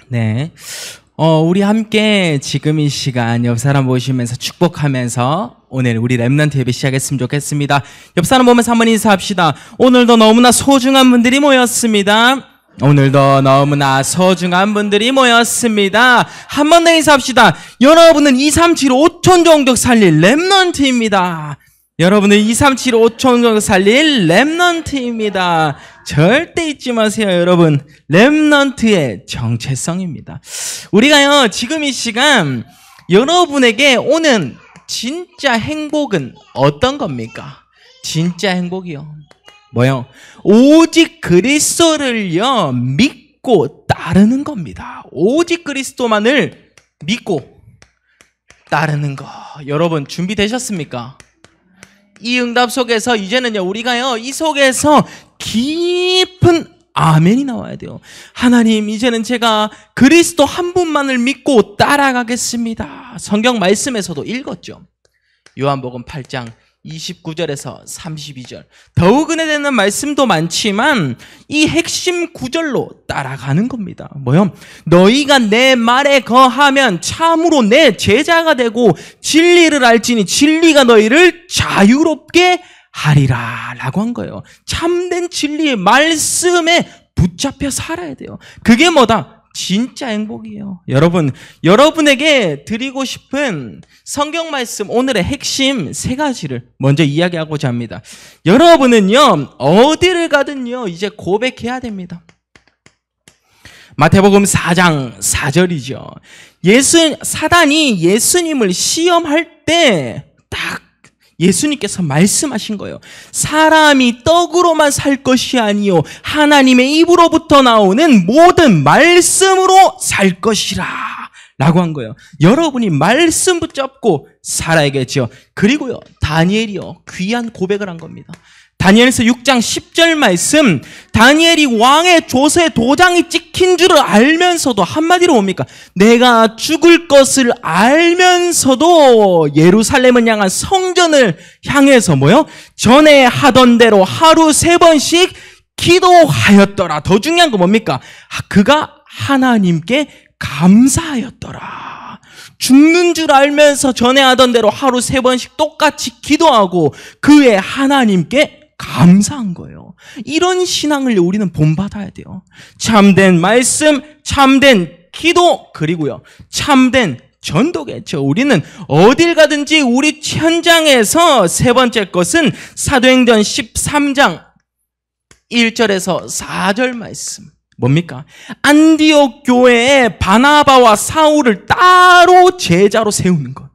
네. 우리 함께 지금 이 시간 옆 사람 보시면서 축복하면서 오늘 우리 렘넌트 예배 시작했으면 좋겠습니다. 옆 사람 보면서 한번 인사합시다. 오늘도 너무나 소중한 분들이 모였습니다. 오늘도 너무나 소중한 분들이 모였습니다. 한 번 더 인사합시다. 여러분은 237-5천 종족 살릴 렘넌트입니다. 여러분은 237-5천 종족 살릴 렘넌트입니다. 절대 잊지 마세요, 여러분. 렘넌트의 정체성입니다. 우리가요, 지금 이 시간 여러분에게 오는 진짜 행복은 어떤 겁니까? 진짜 행복이요. 뭐요? 오직 그리스도를요, 믿고 따르는 겁니다. 오직 그리스도만을 믿고 따르는 거. 여러분, 준비되셨습니까? 이 응답 속에서 이제는요, 우리가요, 이 속에서 깊은 아멘이 나와야 돼요. 하나님, 이제는 제가 그리스도 한 분만을 믿고 따라가겠습니다. 성경 말씀에서도 읽었죠. 요한복음 8장 29절에서 32절. 더욱 은혜되는 말씀도 많지만 이 핵심 구절로 따라가는 겁니다. 뭐요? 너희가 내 말에 거하면 참으로 내 제자가 되고 진리를 알지니 진리가 너희를 자유롭게 하리라 라고 한 거예요. 참된 진리의 말씀에 붙잡혀 살아야 돼요. 그게 뭐다? 진짜 행복이에요. 여러분, 여러분에게 드리고 싶은 성경 말씀 오늘의 핵심 3가지를 먼저 이야기하고자 합니다. 여러분은요, 어디를 가든요, 이제 고백해야 됩니다. 마태복음 4장 4절이죠. 사단이 예수님을 시험할 때 딱 예수님께서 말씀하신 거예요. 사람이 떡으로만 살 것이 아니요 하나님의 입으로부터 나오는 모든 말씀으로 살 것이라 라고 한 거예요. 여러분이 말씀 붙잡고 살아야겠죠. 그리고요, 다니엘이요, 귀한 고백을 한 겁니다. 다니엘서 6장 10절 말씀, 다니엘이 왕의 조서에 도장이 찍힌 줄을 알면서도 한마디로 뭡니까? 내가 죽을 것을 알면서도 예루살렘을 향한 성전을 향해서 뭐요? 전에 하던 대로 하루 3번씩 기도하였더라. 더 중요한 건 뭡니까? 그가 하나님께 감사하였더라. 죽는 줄 알면서 전에 하던 대로 하루 3번씩 똑같이 기도하고 그의 하나님께 감사한 거예요. 이런 신앙을 우리는 본받아야 돼요. 참된 말씀, 참된 기도, 그리고요, 참된 전도겠죠. 우리는 어딜 가든지 우리 현장에서 3번째 것은 사도행전 13장 1절에서 4절 말씀. 뭡니까? 안디옥 교회에 바나바와 사울을 따로 제자로 세우는 것.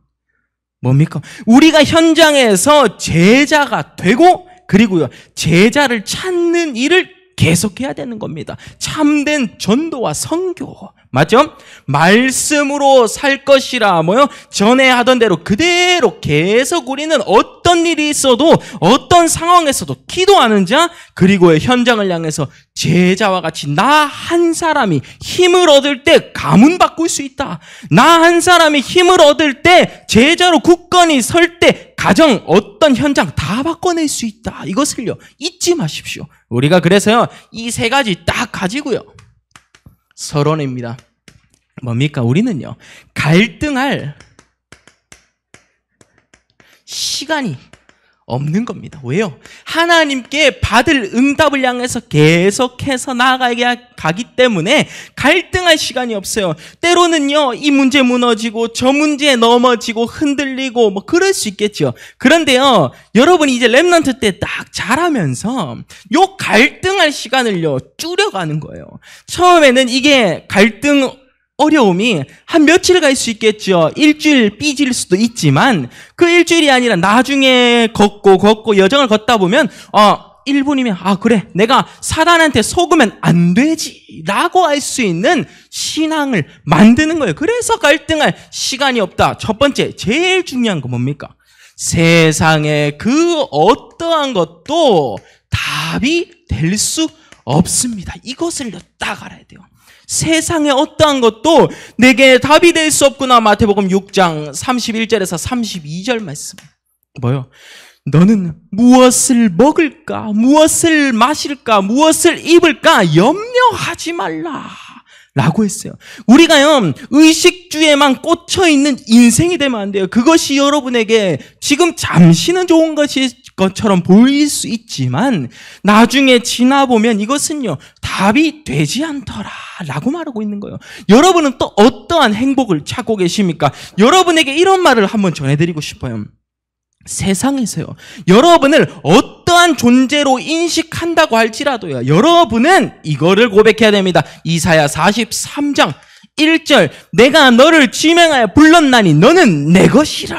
뭡니까? 우리가 현장에서 제자가 되고 그리고요, 제자를 찾는 일을 계속해야 되는 겁니다. 참된 전도와 선교. 맞죠? 말씀으로 살 것이라 뭐요? 전에 하던 대로 그대로 계속 우리는 어떤 일이 있어도 어떤 상황에서도 기도하는 자, 그리고 현장을 향해서 제자와 같이 나 한 사람이 힘을 얻을 때 가문 바꿀 수 있다. 나 한 사람이 힘을 얻을 때 제자로 굳건히 설 때 가정 어떤 현장 다 바꿔낼 수 있다. 이것을요, 잊지 마십시오. 우리가 그래서요, 이 3가지 딱 가지고요, 서론입니다. 뭡니까? 우리는요, 갈등할 시간이 없는 겁니다. 왜요? 하나님께 받을 응답을 향해서 계속해서 나아가기 때문에 갈등할 시간이 없어요. 때로는요, 이 문제 무너지고 저 문제에 넘어지고 흔들리고 뭐 그럴 수 있겠죠. 그런데요, 여러분이 이제 렘넌트 때 딱 자라면서 요 갈등할 시간을요, 줄여가는 거예요. 처음에는 이게 갈등 어려움이 한 며칠 갈 수 있겠죠. 일주일 삐질 수도 있지만 그 일주일이 아니라 나중에 걷고 여정을 걷다 보면 1분이면 그래, 내가 사단한테 속으면 안 되지 라고 할 수 있는 신앙을 만드는 거예요. 그래서 갈등할 시간이 없다. 첫 번째, 제일 중요한 건 뭡니까? 세상에 그 어떠한 것도 답이 될 수 없습니다. 이것을 딱 알아야 돼요. 세상에 어떠한 것도 내게 답이 될 수 없구나. 마태복음 6장 31절에서 32절 말씀. 뭐요? 너는 무엇을 먹을까? 무엇을 마실까? 무엇을 입을까? 염려하지 말라 라고 했어요. 우리가요, 의식주에만 꽂혀있는 인생이 되면 안 돼요. 그것이 여러분에게 지금 잠시는 좋은 것처럼 보일 수 있지만 나중에 지나보면 이것은요, 답이 되지 않더라 라고 말하고 있는 거예요. 여러분은 또 어떠한 행복을 찾고 계십니까? 여러분에게 이런 말을 한번 전해드리고 싶어요. 세상에서요, 여러분을 어떠한 존재로 인식한다고 할지라도요, 여러분은 이거를 고백해야 됩니다. 이사야 43장 1절, 내가 너를 지명하여 불렀나니 너는 내 것이라.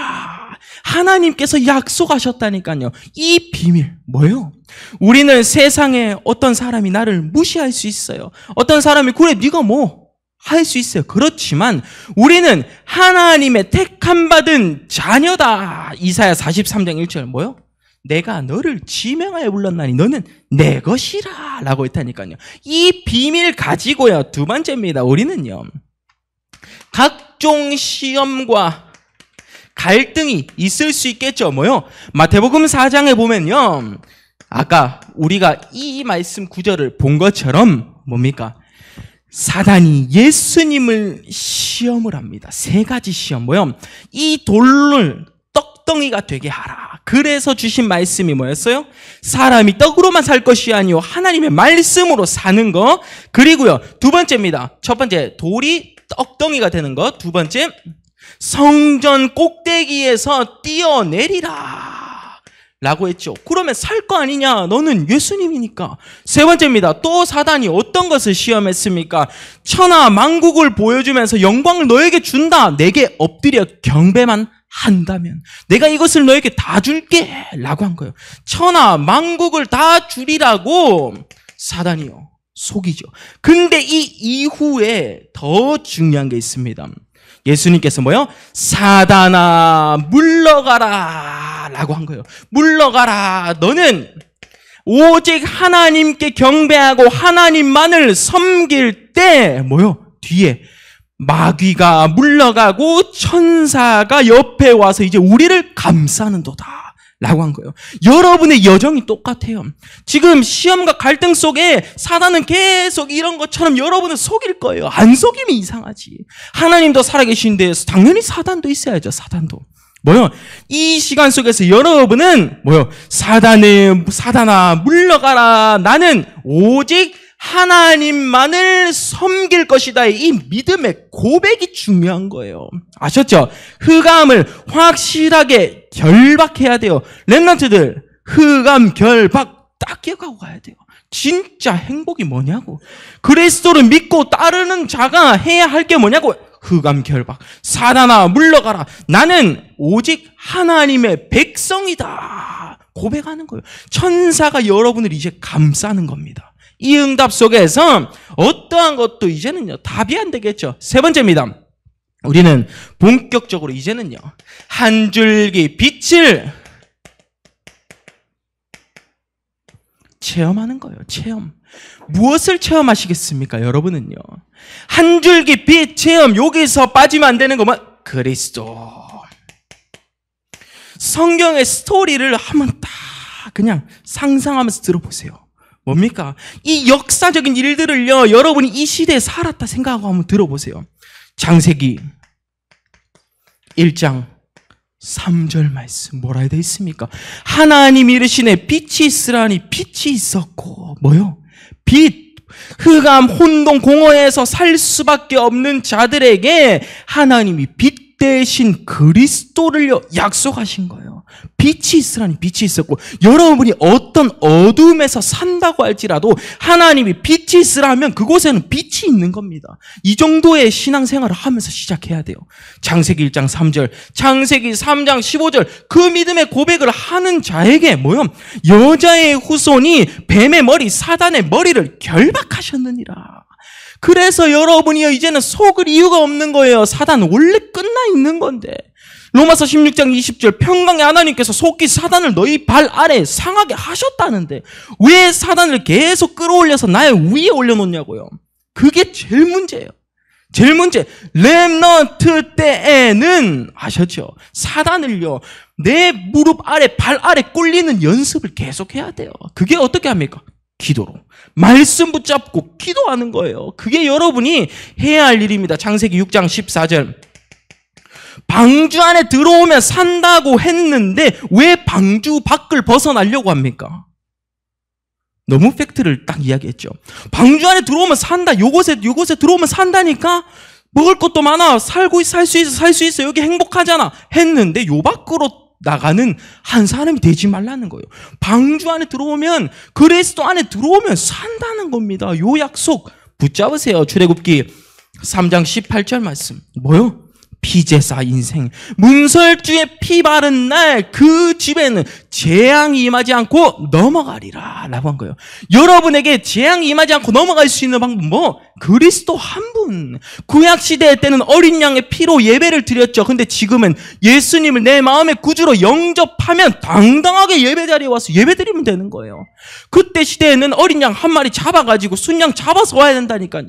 하나님께서 약속하셨다니까요. 이 비밀 뭐예요? 우리는 세상에 어떤 사람이 나를 무시할 수 있어요. 어떤 사람이 그래 네가 뭐 할 수 있어요. 그렇지만 우리는 하나님의 택함 받은 자녀다. 이사야 43장 1절 뭐요? 내가 너를 지명하여 불렀나니 너는 내 것이라 라고 했다니까요. 이 비밀 가지고요, 두 번째입니다. 우리는요, 각종 시험과 갈등이 있을 수 있겠죠. 뭐요? 마태복음 4장에 보면요, 아까 우리가 이 말씀 구절을 본 것처럼 뭡니까? 사단이 예수님을 시험을 합니다. 세 가지 시험. 뭐요? 이 돌을 떡덩이가 되게 하라. 그래서 주신 말씀이 뭐였어요? 사람이 떡으로만 살 것이 아니요 하나님의 말씀으로 사는 거. 그리고요, 두 번째입니다. 첫 번째, 돌이 떡덩이가 되는 것. 두 번째, 성전 꼭대기에서 뛰어내리라 라고 했죠. 그러면 살 거 아니냐? 너는 예수님이니까. 세 번째입니다. 또 사단이 어떤 것을 시험했습니까? 천하 만국을 보여주면서 영광을 너에게 준다. 내게 엎드려 경배만 한다면 내가 이것을 너에게 다 줄게 라고 한 거예요. 천하 만국을 다 주리라고 사단이요, 속이죠. 근데 이 이후에 더 중요한 게 있습니다. 예수님께서 뭐요? 사단아 물러가라 라고 한 거예요. 물러가라. 너는 오직 하나님께 경배하고 하나님만을 섬길 때 뭐요? 뒤에 마귀가 물러가고 천사가 옆에 와서 이제 우리를 감싸는도다 라고 한 거예요. 여러분의 여정이 똑같아요. 지금 시험과 갈등 속에 사단은 계속 이런 것처럼 여러분을 속일 거예요. 안 속이면 이상하지. 하나님도 살아계신데 당연히 사단도 있어야죠. 사단도. 뭐요? 이 시간 속에서 여러분은 뭐요? 사단아 물러가라. 나는 오직 하나님만을 섬길 것이다. 이 믿음의 고백이 중요한 거예요. 아셨죠? 흑암을 확실하게 결박해야 돼요. 렘넌트들, 흑암 결박 딱 기억하고 가야 돼요. 진짜 행복이 뭐냐고. 그리스도를 믿고 따르는 자가 해야 할 게 뭐냐고. 흑암 결박. 사단아 물러가라. 나는 오직 하나님의 백성이다. 고백하는 거예요. 천사가 여러분을 이제 감싸는 겁니다. 이 응답 속에서 어떠한 것도 이제는요, 답이 안 되겠죠. 세 번째입니다. 우리는 본격적으로 이제는요, 한 줄기 빛을 체험하는 거예요. 체험. 무엇을 체험하시겠습니까? 여러분은요, 한 줄기 빛 체험. 여기서 빠지면 안 되는 것만 그리스도. 성경의 스토리를 한번 딱 그냥 상상하면서 들어보세요. 뭡니까? 이 역사적인 일들을요, 여러분이 이 시대에 살았다 생각하고 한번 들어보세요. 창세기 1장 3절 말씀 뭐라 되어 있습니까? 하나님이 이르시네 빛이 있으라니 빛이 있었고 뭐요? 빛. 흑암 혼동 공허에서 살 수밖에 없는 자들에게 하나님이 빛 대신 그리스도를 약속하신 거예요. 빛이 있으라니 빛이 있었고, 여러분이 어떤 어둠에서 산다고 할지라도 하나님이 빛이 있으라 하면 그곳에는 빛이 있는 겁니다. 이 정도의 신앙생활을 하면서 시작해야 돼요. 창세기 1장 3절, 창세기 3장 15절, 그 믿음의 고백을 하는 자에게 뭐요? 여자의 후손이 뱀의 머리, 사단의 머리를 결박하셨느니라. 그래서 여러분이요, 이제는 속을 이유가 없는 거예요. 사단은 원래 끝나 있는 건데. 로마서 16장 20절, 평강의 하나님께서 속히 사단을 너희 발 아래 상하게 하셨다는데 왜 사단을 계속 끌어올려서 나의 위에 올려놓냐고요. 그게 제일 문제예요. 제일 문제. 렘넌트 때에는 아셨죠? 사단을요, 내 무릎 아래, 발 아래 꼴리는 연습을 계속해야 돼요. 그게 어떻게 합니까? 기도로. 말씀 붙잡고 기도하는 거예요. 그게 여러분이 해야 할 일입니다. 창세기 6장 14절. 방주 안에 들어오면 산다고 했는데 왜 방주 밖을 벗어나려고 합니까? 너무 팩트를 딱 이야기했죠. 방주 안에 들어오면 산다. 요곳에 들어오면 산다니까? 먹을 것도 많아. 살 수 있어. 여기 행복하잖아. 했는데 요 밖으로 나가는 한 사람이 되지 말라는 거예요. 방주 안에 들어오면, 그리스도 안에 들어오면 산다는 겁니다. 요 약속 붙잡으세요. 출애굽기 3장 18절 말씀. 뭐요? 피제사 인생. 문설주에 피 바른 날 그 집에는 재앙이 임하지 않고 넘어가리라 라고 한 거예요. 여러분에게 재앙이 임하지 않고 넘어갈 수 있는 방법 뭐? 그리스도 한 분. 구약시대 때는 어린 양의 피로 예배를 드렸죠. 근데 지금은 예수님을 내 마음의 구주로 영접하면 당당하게 예배 자리에 와서 예배 드리면 되는 거예요. 그때 시대에는 어린 양 한 마리 잡아가지고 순양 잡아서 와야 된다니까요.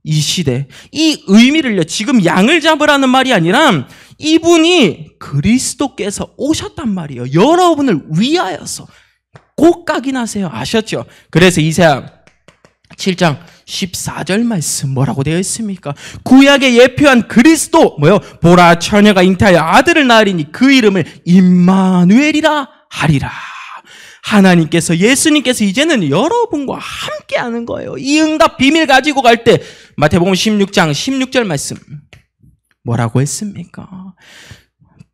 이 시대, 이 의미를요, 지금 양을 잡으라는 말이 아니라 이분이 그리스도께서 오셨단 말이에요. 여러분을 위하여서. 꼭 각인하세요. 아셨죠? 그래서 이사야 7장 14절 말씀 뭐라고 되어 있습니까? 구약에 예표한 그리스도, 보라, 처녀가 잉태하여 아들을 낳으리니 그 이름을 임마누엘이라 하리라. 하나님께서, 예수님께서 이제는 여러분과 함께 하는 거예요. 이 응답 비밀 가지고 갈 때 마태복음 16장 16절 말씀 뭐라고 했습니까?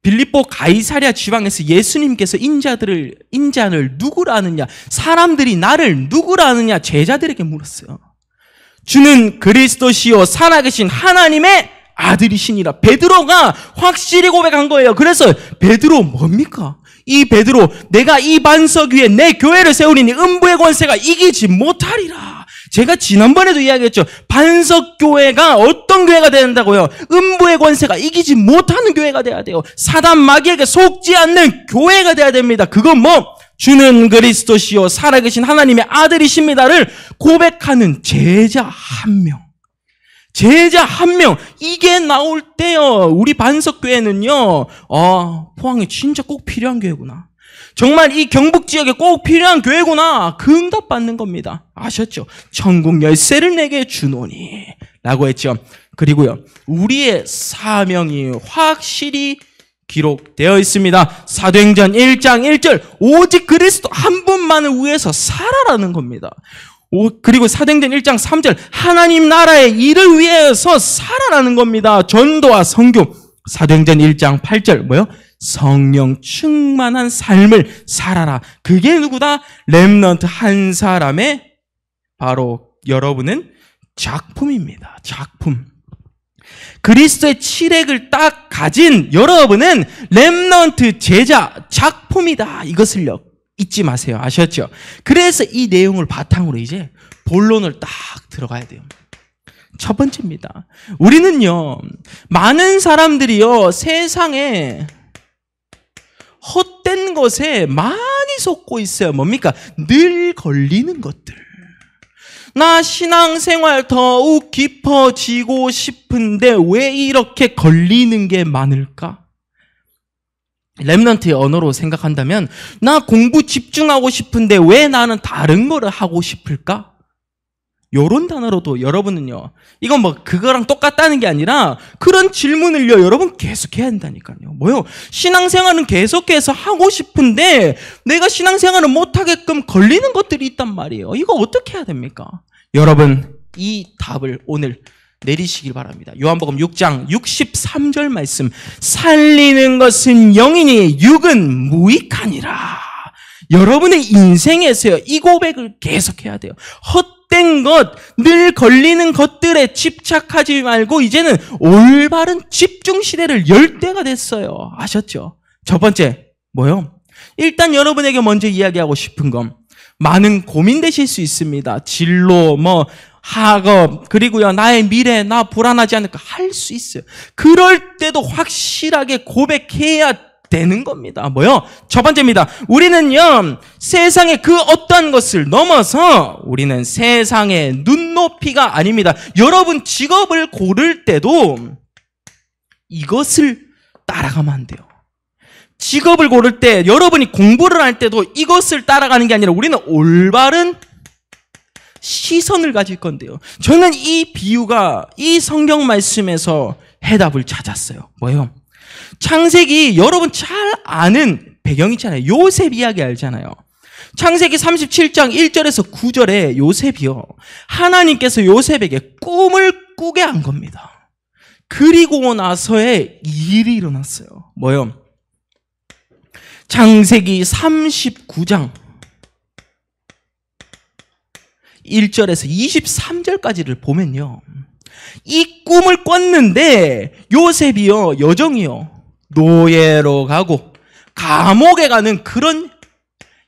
빌립보 가이사랴 지방에서 예수님께서 인자를 누구라 하느냐, 사람들이 나를 누구라 하느냐 제자들에게 물었어요. 주는 그리스도시요 살아계신 하나님의 아들이시니라. 베드로가 확실히 고백한 거예요. 그래서 베드로 뭡니까? 이 베드로, 내가 이 반석 위에 내 교회를 세우리니 음부의 권세가 이기지 못하리라. 제가 지난번에도 이야기했죠. 반석 교회가 어떤 교회가 돼야 된다고요? 음부의 권세가 이기지 못하는 교회가 돼야 돼요. 사단 마귀에게 속지 않는 교회가 돼야 됩니다. 그건 뭐? 주는 그리스도시요 살아계신 하나님의 아들이십니다를 고백하는 제자 한 명. 제자 한 명. 이게 나올 때요, 우리 반석교회는요, 포항에 진짜 꼭 필요한 교회구나. 정말 이 경북 지역에 꼭 필요한 교회구나. 그 응답 받는 겁니다. 아셨죠? 천국 열쇠를 내게 주노니 라고 했죠. 그리고요, 우리의 사명이 확실히 기록되어 있습니다. 사도행전 1장 1절. 오직 그리스도 한 분만을 위해서 살아라는 겁니다. 그리고 사도행전 1장 3절. 하나님 나라의 일을 위해서 살아라는 겁니다. 전도와 선교. 사도행전 1장 8절. 성령 충만한 삶을 살아라. 그게 누구다? 렘넌트 한 사람의 바로 여러분은 작품입니다. 작품. 그리스도의 칠액을 딱 가진 여러분은 렘넌트 제자 작품이다. 이것을요, 잊지 마세요. 아셨죠? 그래서 이 내용을 바탕으로 이제 본론을 딱 들어가야 돼요. 첫 번째입니다. 우리는요, 많은 사람들이요, 세상에 헛된 것에 많이 속고 있어요. 뭡니까? 늘 걸리는 것들. 나 신앙생활 더욱 깊어지고 싶은데 왜 이렇게 걸리는 게 많을까? 렘넌트의 언어로 생각한다면, 나 공부 집중하고 싶은데 왜 나는 다른 거를 하고 싶을까? 요런 단어로도 여러분은요, 이건 뭐 그거랑 똑같다는 게 아니라 그런 질문을요, 여러분 계속 해야 한다니까요. 신앙생활은 계속해서 하고 싶은데 내가 신앙생활을 못하게끔 걸리는 것들이 있단 말이에요. 이거 어떻게 해야 됩니까? 여러분, 이 답을 오늘 내리시길 바랍니다. 요한복음 6장 63절 말씀. 살리는 것은 영이니 육은 무익하니라. 여러분의 인생에서요, 이 고백을 계속해야 돼요. 헛된 것, 늘 걸리는 것들에 집착하지 말고 이제는 올바른 집중 시대를 열 때가 됐어요. 아셨죠? 첫 번째, 일단 여러분에게 먼저 이야기하고 싶은 건, 많은 고민되실 수 있습니다. 진로, 학업, 그리고요, 나의 미래, 나 불안하지 않을까 할 수 있어요. 그럴 때도 확실하게 고백해야 되는 겁니다. 첫 번째입니다. 우리는요, 세상의 그 어떠한 것을 넘어서 우리는 세상의 눈높이가 아닙니다. 여러분 직업을 고를 때도 이것을 따라가면 안 돼요. 직업을 고를 때, 여러분이 공부를 할 때도 이것을 따라가는 게 아니라 우리는 올바른 시선을 가질 건데요. 저는 이 비유가 이 성경 말씀에서 해답을 찾았어요. 뭐예요? 창세기 여러분 잘 아는 배경이잖아요. 요셉 이야기 알잖아요. 창세기 37장 1절에서 9절에 요셉이요, 하나님께서 요셉에게 꿈을 꾸게 한 겁니다. 그리고 나서의 일이 일어났어요. 뭐요? 창세기 39장 1절에서 23절까지를 보면요, 이 꿈을 꿨는데 요셉이요, 여정이요, 노예로 가고 감옥에 가는 그런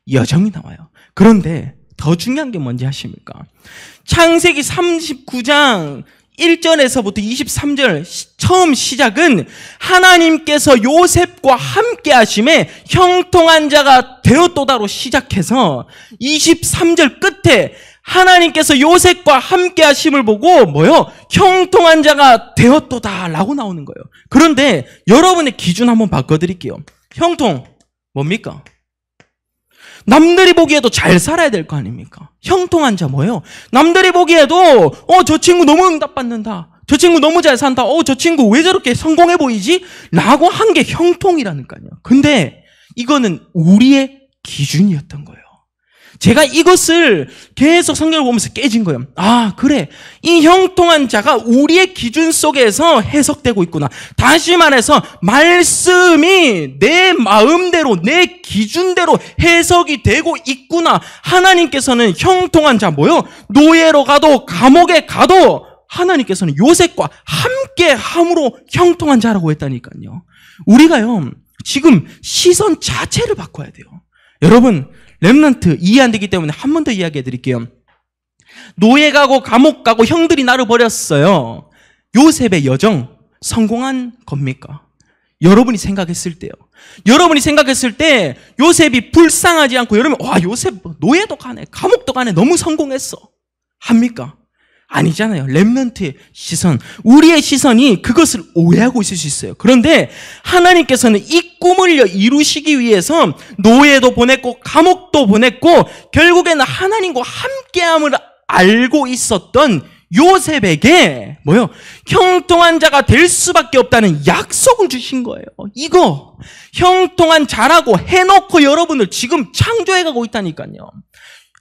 여정이 나와요. 그런데 더 중요한 게 뭔지 아십니까? 창세기 39장 1절에서부터 23절 처음 시작은 하나님께서 요셉과 함께 하심에 형통한 자가 되었도다로 시작해서 23절 끝에 하나님께서 요셉과 함께 하심을 보고 뭐요? 형통한 자가 되었도다라고 나오는 거예요. 그런데 여러분의 기준 한번 바꿔드릴게요. 형통 뭡니까? 남들이 보기에도 잘 살아야 될 거 아닙니까? 형통한 자 뭐예요? 남들이 보기에도 저 친구 너무 응답받는다, 저 친구 너무 잘 산다, 저 친구 왜 저렇게 성공해 보이지? 라고 한 게 형통이라니까요. 근데 이거는 우리의 기준이었던 거예요. 제가 이것을 계속 성경을 보면서 깨진 거예요. 아, 그래, 이 형통한 자가 우리의 기준 속에서 해석되고 있구나. 다시 말해서 말씀이 내 마음대로, 내 기준대로 해석이 되고 있구나. 하나님께서는 형통한 자 뭐요? 노예로 가도 감옥에 가도 하나님께서는 요셉과 함께 함으로 형통한 자라고 했다니까요. 우리가요, 지금 시선 자체를 바꿔야 돼요. 여러분, 렘넌트 이해 안 되기 때문에 한 번 더 이야기해 드릴게요. 노예 가고 감옥 가고 형들이 나를 버렸어요. 요셉의 여정 성공한 겁니까? 여러분이 생각했을 때요. 여러분이 생각했을 때 요셉이 불쌍하지 않고 여러분, 와, 요셉 노예도 가네, 감옥도 가네, 너무 성공했어, 합니까? 아니잖아요. 렘넌트의 시선, 우리의 시선이 그것을 오해하고 있을 수 있어요. 그런데 하나님께서는 이 꿈을 이루시기 위해서 노예도 보냈고 감옥도 보냈고 결국에는 하나님과 함께함을 알고 있었던 요셉에게 뭐요? 형통한 자가 될 수밖에 없다는 약속을 주신 거예요. 이거 형통한 자라고 해놓고 여러분을 지금 창조해가고 있다니까요.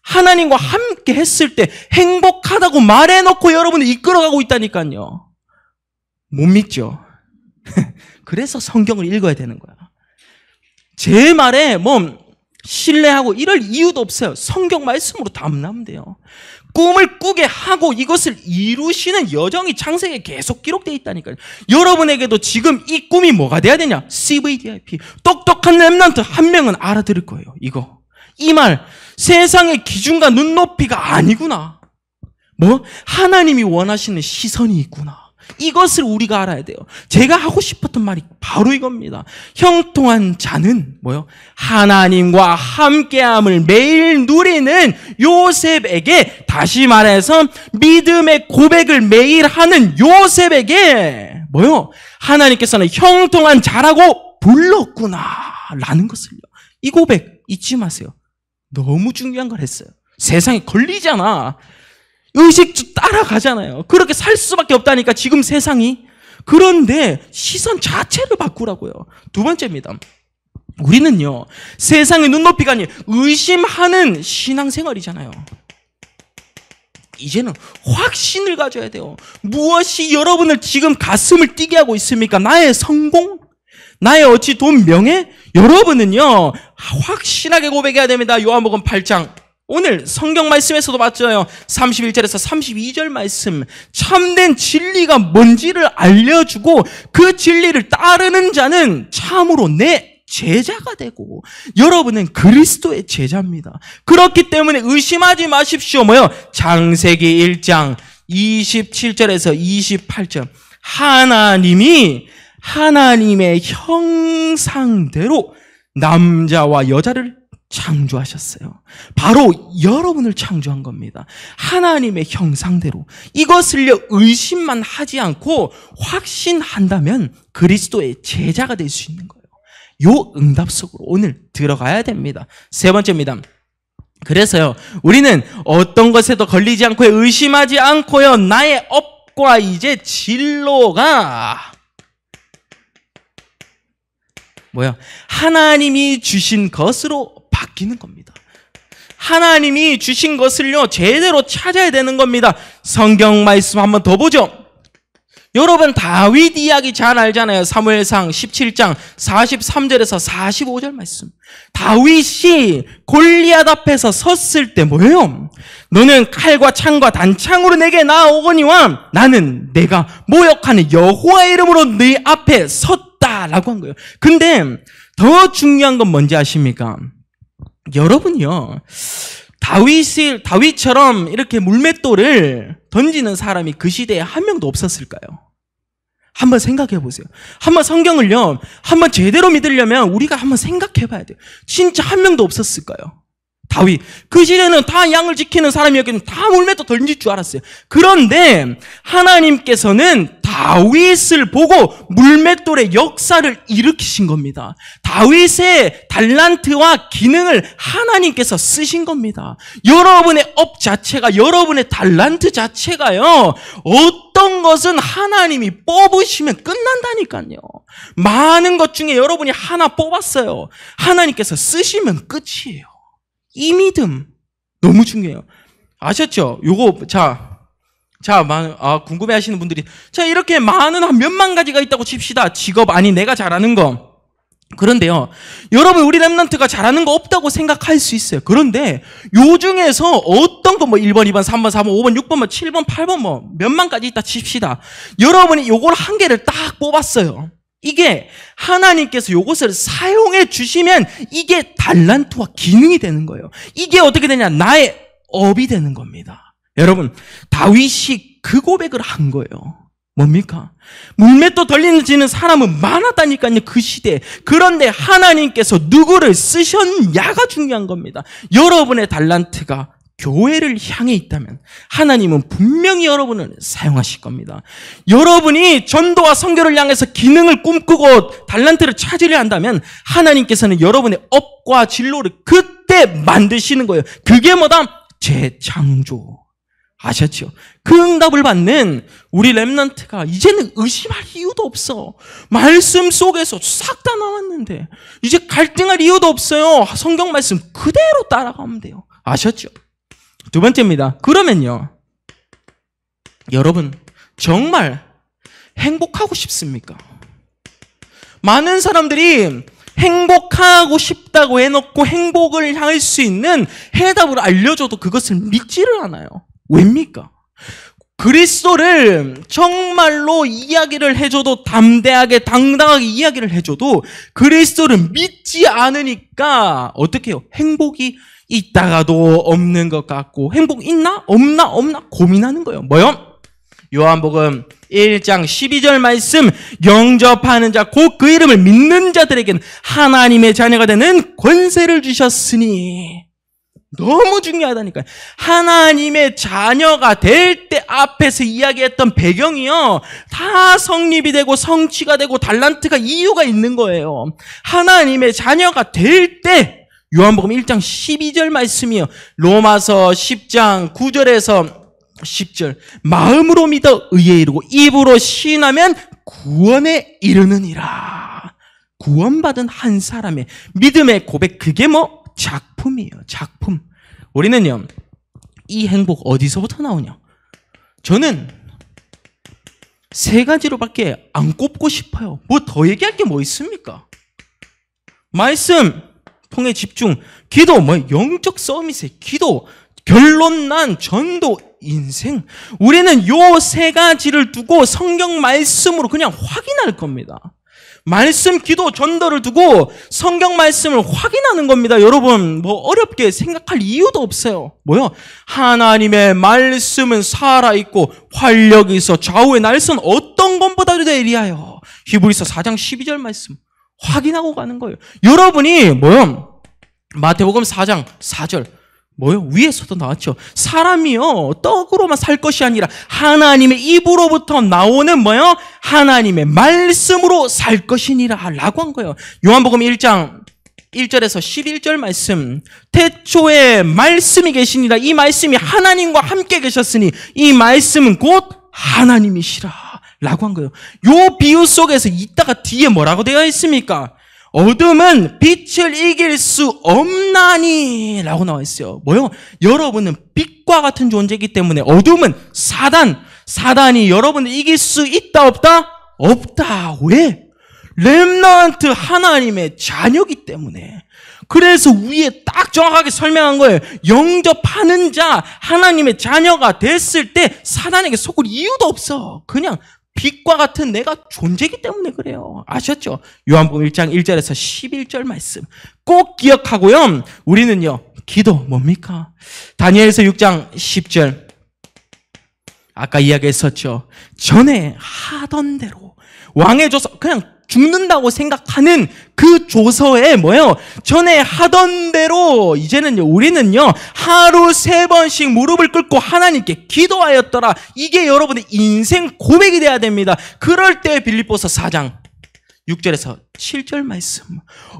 하나님과 함께 했을 때 행복하다고 말해놓고 여러분을 이끌어가고 있다니까요. 못 믿죠? 그래서 성경을 읽어야 되는 거야. 제 말에 신뢰하고 이럴 이유도 없어요. 성경 말씀으로 담나면 돼요. 꿈을 꾸게 하고 이것을 이루시는 여정이 창세기에 계속 기록되어 있다니까요. 여러분에게도 지금 이 꿈이 뭐가 돼야 되냐? CVDIP, 똑똑한 렘넌트 한 명은 알아들을 거예요. 이 말, 세상의 기준과 눈높이가 아니구나. 하나님이 원하시는 시선이 있구나. 이것을 우리가 알아야 돼요. 제가 하고 싶었던 말이 바로 이겁니다. 형통한 자는 하나님과 함께함을 매일 누리는 요셉에게, 다시 말해서 믿음의 고백을 매일 하는 요셉에게 하나님께서는 형통한 자라고 불렀구나 라는 것을요. 이 고백 잊지 마세요. 너무 중요한 걸 했어요. 세상에 걸리잖아. 의식주 따라가잖아요. 그렇게 살 수밖에 없다니까 지금 세상이. 그런데 시선 자체를 바꾸라고요. 두 번째입니다. 우리는요, 세상의 눈높이가 아니에요. 의심하는 신앙생활이잖아요. 이제는 확신을 가져야 돼요. 무엇이 여러분을 지금 가슴을 뛰게 하고 있습니까? 나의 성공? 나의 어찌 돈, 명예? 여러분은요, 확신하게 고백해야 됩니다. 요한복음 8장. 오늘 성경 말씀에서도 봤잖아요. 31절에서 32절 말씀. 참된 진리가 뭔지를 알려주고 그 진리를 따르는 자는 참으로 내 제자가 되고, 여러분은 그리스도의 제자입니다. 그렇기 때문에 의심하지 마십시오. 창세기 1장 27절에서 28절. 하나님의 형상대로 남자와 여자를 창조하셨어요. 바로 여러분을 창조한 겁니다. 하나님의 형상대로. 이것을요, 의심만 하지 않고 확신한다면 그리스도의 제자가 될 수 있는 거예요. 요 응답 속으로 오늘 들어가야 됩니다. 세 번째입니다. 그래서요, 우리는 어떤 것에도 걸리지 않고요, 의심하지 않고요, 나의 업과 이제 진로가 하나님이 주신 것으로 바뀌는 겁니다. 하나님이 주신 것을요, 제대로 찾아야 되는 겁니다. 성경 말씀 한번 더 보죠. 여러분 다윗 이야기 잘 알잖아요. 사무엘상 17장 43절에서 45절 말씀. 다윗이 골리앗 앞에서 섰을 때 뭐예요? 너는 칼과 창과 단창으로 내게 나아오거니와 나는 내가 모욕하는 여호와의 이름으로 네 앞에 섰다라고 한 거예요. 근데 더 중요한 건 뭔지 아십니까? 여러분요, 다윗처럼 이렇게 물맷돌을 던지는 사람이 그 시대에 한 명도 없었을까요? 한번 생각해 보세요. 한번 성경을요, 한번 제대로 믿으려면 우리가 한번 생각해 봐야 돼요. 진짜 한 명도 없었을까요? 다윗. 그 시대는 다 양을 지키는 사람이었기 때문에 다 물맷돌 던질 줄 알았어요. 그런데 하나님께서는 다윗을 보고 물맷돌의 역사를 일으키신 겁니다. 다윗의 달란트와 기능을 하나님께서 쓰신 겁니다. 여러분의 업 자체가, 여러분의 달란트 자체가요, 어떤 것은 하나님이 뽑으시면 끝난다니까요. 많은 것 중에 여러분이 하나 뽑았어요. 하나님께서 쓰시면 끝이에요. 이 믿음 너무 중요해요. 아셨죠? 요거 궁금해하시는 분들이, 이렇게 많은 한 몇만 가지가 있다고 칩시다. 직업, 아니 내가 잘하는 거. 그런데요, 여러분 우리 렘넌트가 잘하는 거 없다고 생각할 수 있어요. 그런데 요 중에서 어떤 거 1번, 2번, 3번, 4번, 5번, 6번, 7번, 8번 몇만 가지 있다 칩시다. 여러분이 요걸 한 개를 딱 뽑았어요. 이게 하나님께서 요것을 사용해 주시면 이게 달란트와 기능이 되는 거예요. 이게 어떻게 되냐? 나의 업이 되는 겁니다. 여러분, 다윗이 그 고백을 한 거예요. 뭡니까? 물맷돌 던지는 사람은 많았다니까요, 그 시대에. 그런데 하나님께서 누구를 쓰셨냐가 중요한 겁니다. 여러분의 달란트가 교회를 향해 있다면 하나님은 분명히 여러분을 사용하실 겁니다. 여러분이 전도와 선교를 향해서 기능을 꿈꾸고 달란트를 찾으려 한다면 하나님께서는 여러분의 업과 진로를 그때 만드시는 거예요. 그게 뭐다? 재창조. 아셨죠? 그 응답을 받는 우리 렘넌트가 이제는 의심할 이유도 없어. 말씀 속에서 싹 다 나왔는데 이제 갈등할 이유도 없어요. 성경 말씀 그대로 따라가면 돼요. 아셨죠? 두 번째입니다. 그러면요, 여러분 정말 행복하고 싶습니까? 많은 사람들이 행복하고 싶다고 해놓고 행복을 할 수 있는 해답을 알려줘도 그것을 믿지를 않아요. 왜입니까? 그리스도를 정말로 이야기를 해줘도, 담대하게 당당하게 이야기를 해줘도 그리스도를 믿지 않으니까 어떻게 해요? 행복이 있다가도 없는 것 같고, 행복 있나? 없나? 고민하는 거예요. 뭐요? 요한복음 1장 12절 말씀, 영접하는 자 곧 그 이름을 믿는 자들에게는 하나님의 자녀가 되는 권세를 주셨으니. 너무 중요하다니까요. 하나님의 자녀가 될 때 앞에서 이야기했던 배경이요, 다 성립이 되고 성취가 되고 달란트가 이유가 있는 거예요. 하나님의 자녀가 될 때, 요한복음 1장 12절 말씀이요, 로마서 10장 9절에서 10절, 마음으로 믿어 의에 이르고 입으로 시인하면 구원에 이르느니라. 구원받은 한 사람의 믿음의 고백, 그게 작품이에요. 작품. 우리는요, 이 행복 어디서부터 나오냐? 저는 세 가지로밖에 안 꼽고 싶어요. 더 얘기할 게 뭐 있습니까? 말씀 통해 집중, 기도, 영적 서밋의 기도, 결론난 전도, 인생. 우리는 요 세 가지를 두고 성경 말씀으로 그냥 확인할 겁니다. 말씀, 기도, 전도를 두고 성경 말씀을 확인하는 겁니다. 여러분, 어렵게 생각할 이유도 없어요. 하나님의 말씀은 살아있고 활력이 있어 좌우의 날선 어떤 것보다도 예리하여. 히브리서 4장 12절 말씀 확인하고 가는 거예요. 여러분이 마태복음 4장 4절 뭐요? 위에서도 나왔죠. 사람이요, 떡으로만 살 것이 아니라 하나님의 입으로부터 나오는 뭐요? 하나님의 말씀으로 살 것이니라 라고 한 거예요. 요한복음 1장 1절에서 11절 말씀. 태초에 말씀이 계시니라. 이 말씀이 하나님과 함께 계셨으니 이 말씀은 곧 하나님이시라 라고 한 거예요. 요 비유 속에서 이따가 뒤에 뭐라고 되어 있습니까? 어둠은 빛을 이길 수 없나니 라고 나와 있어요. 뭐요? 여러분은 빛과 같은 존재이기 때문에 어둠은 사단이 여러분을 이길 수 있다 없다? 없다. 왜? 렘넌트 하나님의 자녀이기 때문에. 그래서 위에 딱 정확하게 설명한 거예요. 영접하는 자, 하나님의 자녀가 됐을 때 사단에게 속을 이유도 없어. 그냥 빛과 같은 내가 존재이기 때문에 그래요. 아셨죠? 요한복음 1장 1절에서 11절 말씀 꼭 기억하고요. 우리는요, 기도 뭡니까? 다니엘서 6장 10절 아까 이야기했었죠. 전에 하던 대로 왕의 조서, 그냥 죽는다고 생각하는 그 조서에 뭐예요? 전에 하던 대로 이제는요, 우리는요, 하루 3번씩 무릎을 꿇고 하나님께 기도하였더라. 이게 여러분의 인생 고백이 돼야 됩니다. 그럴 때 빌립보서 4장 6절에서 7절 말씀.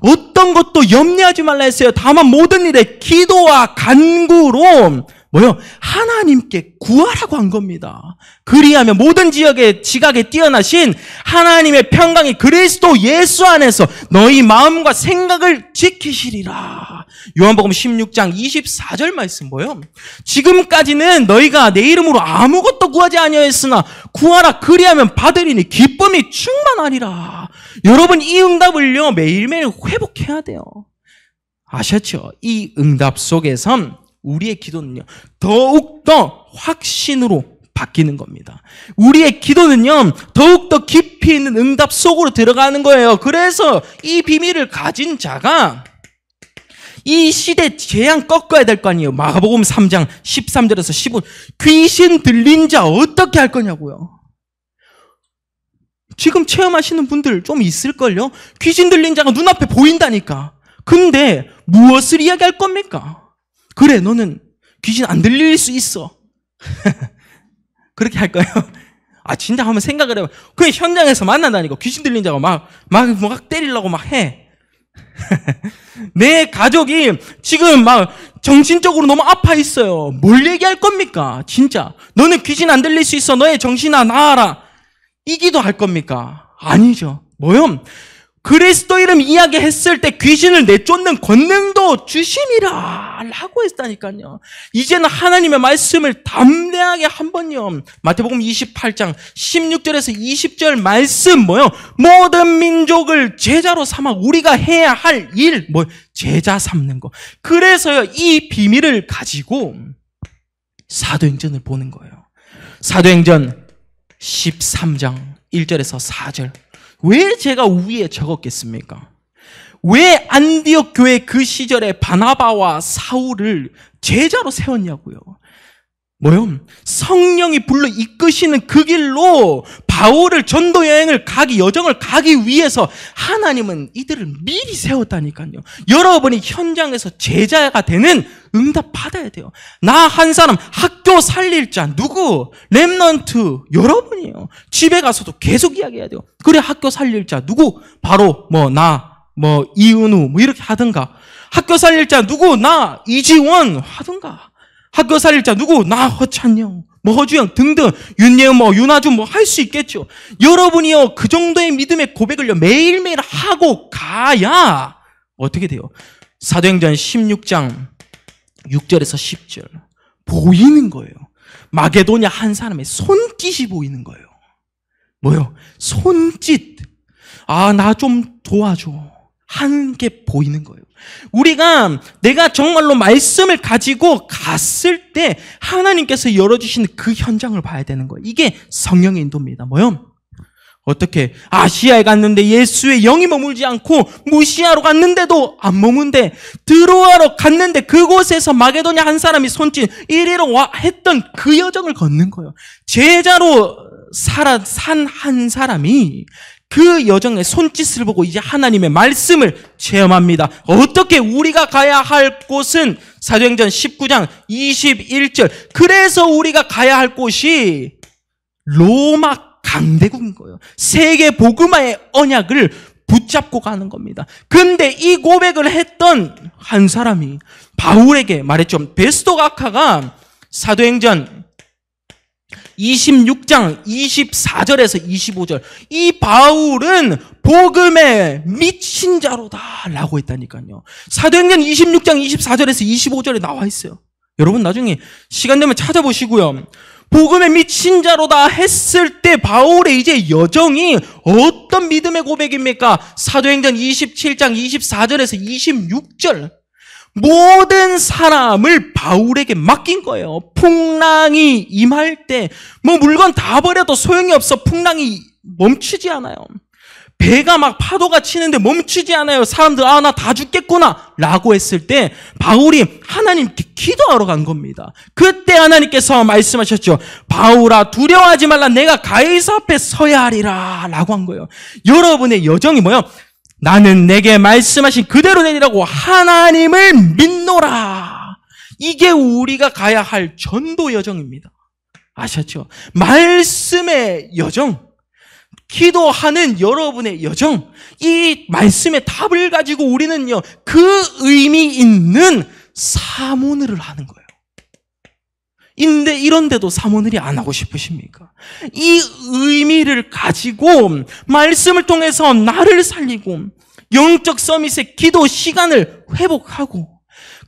어떤 것도 염려하지 말라 했어요. 다만 모든 일에 기도와 간구로 뭐요? 하나님께 구하라고 한 겁니다. 그리하면 모든 지각에 뛰어나신 하나님의 평강이 그리스도 예수 안에서 너희 마음과 생각을 지키시리라. 요한복음 16장 24절 말씀 뭐요? 지금까지는 너희가 내 이름으로 아무것도 구하지 아니하였으나 구하라 그리하면 받으리니 기쁨이 충만하리라. 여러분, 이 응답을요, 매일매일 회복해야 돼요. 아셨죠? 이 응답 속에선 우리의 기도는요, 더욱더 확신으로 바뀌는 겁니다. 우리의 기도는요, 더욱더 깊이 있는 응답 속으로 들어가는 거예요. 그래서 이 비밀을 가진 자가 이 시대 재앙 꺾어야 될 거 아니에요. 마가복음 3장 13절에서 15절. 귀신 들린 자 어떻게 할 거냐고요. 지금 체험하시는 분들 좀 있을걸요? 귀신 들린 자가 눈앞에 보인다니까. 근데 무엇을 이야기할 겁니까? 그래, 너는 귀신 안 들릴 수 있어. 그렇게 할까요? 아, 진짜 한번 생각을 해봐. 그냥 현장에서 만난다니까. 귀신 들린 자가 막 때리려고 막 해. 내 가족이 지금 막 정신적으로 너무 아파 있어요. 뭘 얘기할 겁니까? 진짜. 너는 귀신 안 들릴 수 있어. 너의 정신아, 나아라. 이 기도 할 겁니까? 아니죠. 뭐요? 그리스도 이름 이야기했을 때 귀신을 내쫓는 권능도 주심이라 라고 했다니까요. 이제는 하나님의 말씀을 담대하게 한번요. 마태복음 28장 16절에서 20절 말씀 뭐요? 모든 민족을 제자로 삼아 우리가 해야 할 일, 제자 삼는 거. 그래서요, 이 비밀을 가지고 사도행전을 보는 거예요. 사도행전 13장 1절에서 4절. 왜 제가 위에 적었겠습니까? 왜 안디옥 교회 그 시절에 바나바와 사울을 제자로 세웠냐고요. 뭐요? 성령이 불러 이끄시는 그 길로 바울을 전도 여정을 가기 위해서 하나님은 이들을 미리 세웠다니까요. 여러분이 현장에서 제자가 되는 응답 받아야 돼요. 나 한 사람 학교 살릴 자 누구? 렘넌트 여러분이에요. 집에 가서도 계속 이야기해야 돼요. 그래, 학교 살릴 자 누구? 바로 이은우 이렇게 하든가. 학교 살릴 자 누구? 나 이지원 하든가. 학교 살릴 자 누구? 나 허찬영, 허주영 등등, 윤예은, 윤아주 할 수 있겠죠. 여러분이요, 그 정도의 믿음의 고백을요, 매일매일 하고 가야 어떻게 돼요? 사도행전 16장 6절에서 10절 보이는 거예요. 마게도냐 한 사람의 손짓이 보이는 거예요. 뭐요? 손짓. 아, 나 좀 도와줘. 하는 게 보이는 거예요. 내가 정말로 말씀을 가지고 갔을 때 하나님께서 열어주시는 그 현장을 봐야 되는 거예요. 이게 성령의 인도입니다. 뭐요? 어떻게 아시아에 갔는데 예수의 영이 머물지 않고 무시아로 갔는데도 안 머문데 드로아로 갔는데 그곳에서 마게도냐 한 사람이 손짓 이리로 했던 그 여정을 걷는 거예요. 제자로 산 한 사람이 그 여정의 손짓을 보고 이제 하나님의 말씀을 체험합니다. 어떻게 우리가 가야 할 곳은 사도행전 19장 21절. 그래서 우리가 가야 할 곳이 로마 강대국인 거예요. 세계 복음화의 언약을 붙잡고 가는 겁니다. 근데 이 고백을 했던 한 사람이 바울에게 말했죠. 베스도 아카가 사도행전 26장 24절에서 25절. 이 바울은 복음에 미친 자로다 라고 했다니까요. 사도행전 26장 24절에서 25절에 나와 있어요. 여러분 나중에 시간 되면 찾아보시고요. 복음에 미친 자로다 했을 때 바울의 이제 여정이 어떤 믿음의 고백입니까? 사도행전 27장 24절에서 26절. 모든 사람을 바울에게 맡긴 거예요. 풍랑이 임할 때 뭐 물건 다 버려도 소용이 없어. 풍랑이 멈추지 않아요. 배가 막 파도가 치는데 멈추지 않아요. 사람들 나 다 죽겠구나 라고 했을 때 바울이 하나님께 기도하러 간 겁니다. 그때 하나님께서 말씀하셨죠. 바울아 두려워하지 말라. 내가 가이사 앞에 서야 하리라 라고 한 거예요. 여러분의 여정이 뭐예요? 나는 내게 말씀하신 그대로 되리라고 하나님을 믿노라. 이게 우리가 가야 할 전도 여정입니다. 아셨죠? 말씀의 여정, 기도하는 여러분의 여정, 이 말씀의 답을 가지고 우리는요, 그 의미 있는 사모늘을 하는 거예요. 근데 이런데도 사모늘이 안 하고 싶으십니까? 이 의미를 가지고 말씀을 통해서 나를 살리고 영적 서밋의 기도 시간을 회복하고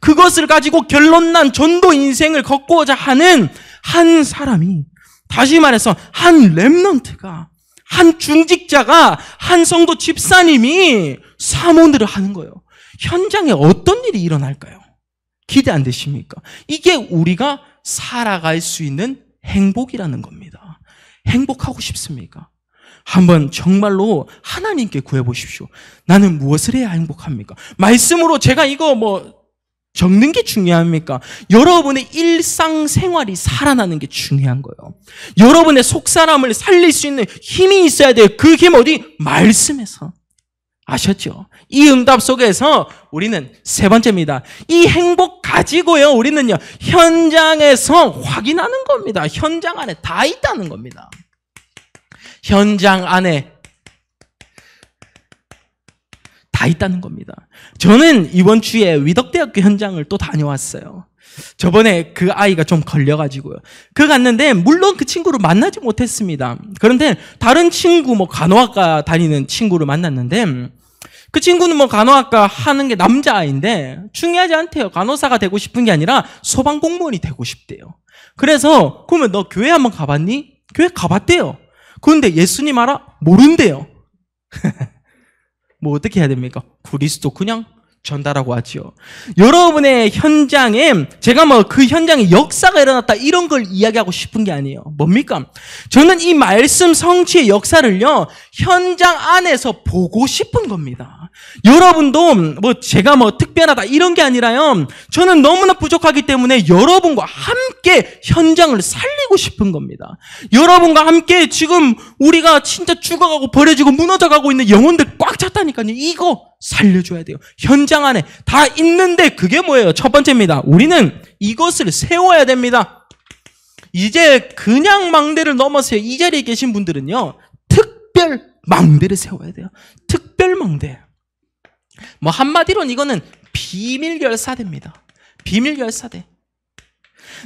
그것을 가지고 결론난 전도 인생을 걷고자 하는 한 사람이, 다시 말해서 한 렘넌트가, 한 중직자가, 한 성도 집사님이 사모늘을 하는 거예요. 현장에 어떤 일이 일어날까요? 기대 안 되십니까? 이게 우리가 살아갈 수 있는 행복이라는 겁니다. 행복하고 싶습니까? 한번 정말로 하나님께 구해보십시오. 나는 무엇을 해야 행복합니까? 말씀으로 제가 이거 적는 게 중요합니까? 여러분의 일상생활이 살아나는 게 중요한 거예요. 여러분의 속사람을 살릴 수 있는 힘이 있어야 돼요. 그 힘 어디? 말씀에서. 아셨죠? 이 응답 속에서 우리는 세 번째입니다. 이 행복 가지고요, 우리는요, 현장에서 확인하는 겁니다. 현장 안에 다 있다는 겁니다. 현장 안에 다 있다는 겁니다. 저는 이번 주에 위덕대학교 현장을 또 다녀왔어요. 저번에 그 아이가 좀 걸려가지고요. 갔는데 물론 그 친구를 만나지 못했습니다. 그런데 다른 친구, 간호학과 다니는 친구를 만났는데 그 친구는 간호학과 하는 게 남자아이인데 중요하지 않대요. 간호사가 되고 싶은 게 아니라 소방공무원이 되고 싶대요. 그래서 그러면 너 교회 한번 가봤니? 교회 가봤대요. 그런데 예수님 알아? 모른대요. 어떻게 해야 됩니까? 그리스도 그냥 전달하고 하죠. 여러분의 현장에 제가 그 현장에 역사가 일어났다 이런 걸 이야기하고 싶은 게 아니에요. 뭡니까? 저는 이 말씀 성취의 역사를요, 현장 안에서 보고 싶은 겁니다. 여러분도 제가 특별하다 이런 게 아니라요, 저는 너무나 부족하기 때문에 여러분과 함께 현장을 살리고 싶은 겁니다. 여러분과 함께 지금 우리가 진짜 죽어가고 버려지고 무너져가고 있는 영혼들 꽉 찼다니까요. 이거 살려줘야 돼요. 현장 안에 다 있는데 그게 뭐예요? 첫 번째입니다. 우리는 이것을 세워야 됩니다. 이제 그냥 망대를 넘어서요. 이 자리에 계신 분들은요, 특별 망대를 세워야 돼요. 특별 망대. 한마디로는 이거는 비밀 결사대입니다. 비밀 결사대.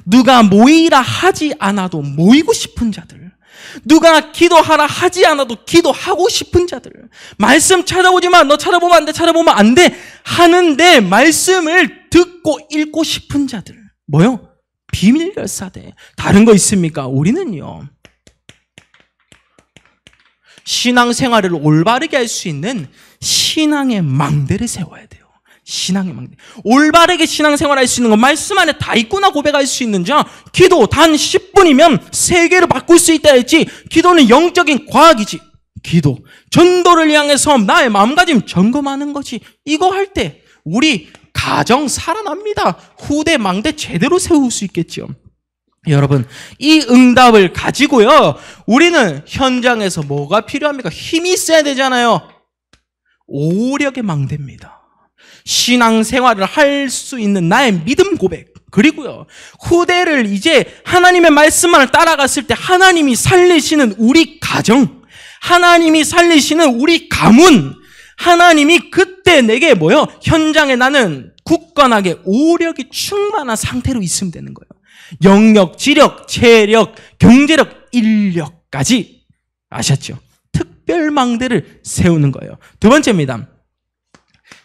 누가 모이라 하지 않아도 모이고 싶은 자들, 누가 기도하라 하지 않아도 기도하고 싶은 자들, 말씀 찾아보지 마, 너 찾아보면 안 돼, 찾아보면 안 돼 하는데 말씀을 듣고 읽고 싶은 자들, 비밀 결사대. 다른 거 있습니까? 우리는요, 신앙생활을 올바르게 할 수 있는 신앙의 망대를 세워야 돼요. 신앙의 망대. 올바르게 신앙생활 할 수 있는 건 말씀 안에 다 있구나 고백할 수 있는 자. 기도 단 10분이면 세계를 바꿀 수 있다 했지. 기도는 영적인 과학이지. 기도, 전도를 향해서 나의 마음가짐 점검하는 거지. 이거 할 때 우리 가정 살아납니다. 후대 망대 제대로 세울 수 있겠죠. 여러분, 이 응답을 가지고요, 우리는 현장에서 뭐가 필요합니까? 힘이 있어야 되잖아요. 오력의 망대입니다. 신앙생활을 할 수 있는 나의 믿음 고백, 그리고요, 후대를 이제 하나님의 말씀만을 따라갔을 때 하나님이 살리시는 우리 가정, 하나님이 살리시는 우리 가문, 하나님이 그때 내게 뭐요? 현장에 나는 굳건하게 오력이 충만한 상태로 있으면 되는 거예요. 영력, 지력, 체력, 경제력, 인력까지. 아셨죠? 특별망대를 세우는 거예요. 두 번째입니다.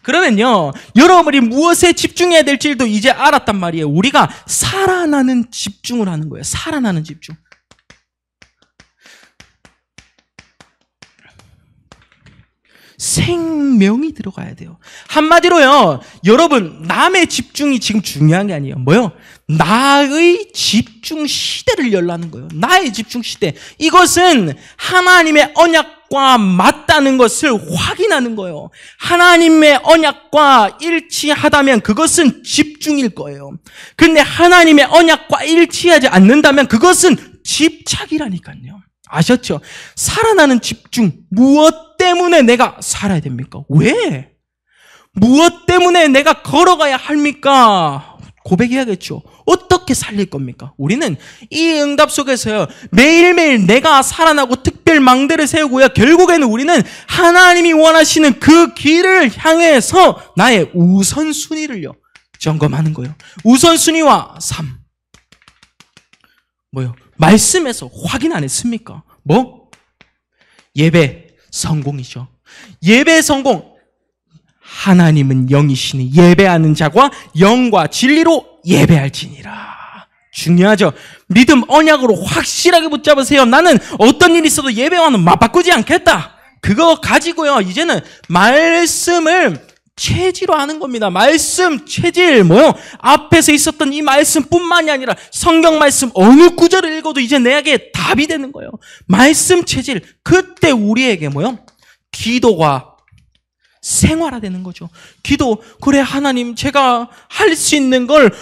그러면요, 여러분이 무엇에 집중해야 될지도 이제 알았단 말이에요. 우리가 살아나는 집중을 하는 거예요. 살아나는 집중. 생명이 들어가야 돼요. 한마디로요, 여러분, 남의 집중이 지금 중요한 게 아니에요. 뭐요? 나의 집중 시대를 열라는 거예요. 나의 집중 시대. 이것은 하나님의 언약과 맞다는 것을 확인하는 거예요. 하나님의 언약과 일치하다면 그것은 집중일 거예요. 근데 하나님의 언약과 일치하지 않는다면 그것은 집착이라니까요. 아셨죠? 살아나는 집중. 무엇 때문에 내가 살아야 됩니까? 왜? 무엇 때문에 내가 걸어가야 합니까? 고백해야겠죠. 어떻게 살릴 겁니까? 우리는 이 응답 속에서요, 매일매일 내가 살아나고 특별 망대를 세우고요, 결국에는 우리는 하나님이 원하시는 그 길을 향해서 나의 우선순위를요, 점검하는 거예요. 우선순위와 삶. 뭐요? 말씀에서 확인 안 했습니까? 뭐? 예배 성공이죠. 예배 성공. 하나님은 영이시니 예배하는 자가 영과 진리로 예배할지니라. 중요하죠. 믿음 언약으로 확실하게 붙잡으세요. 나는 어떤 일이 있어도 예배와는 맞바꾸지 않겠다. 그거 가지고요, 이제는 말씀을 체질로 하는 겁니다. 말씀 체질. 뭐요? 앞에서 있었던 이 말씀뿐만이 아니라 성경 말씀 어느 구절을 읽어도 이제 내게 답이 되는 거예요. 말씀 체질. 그때 우리에게 뭐요? 기도가 생활화되는 거죠. 기도. 그래, 하나님, 제가 할 수 있는 걸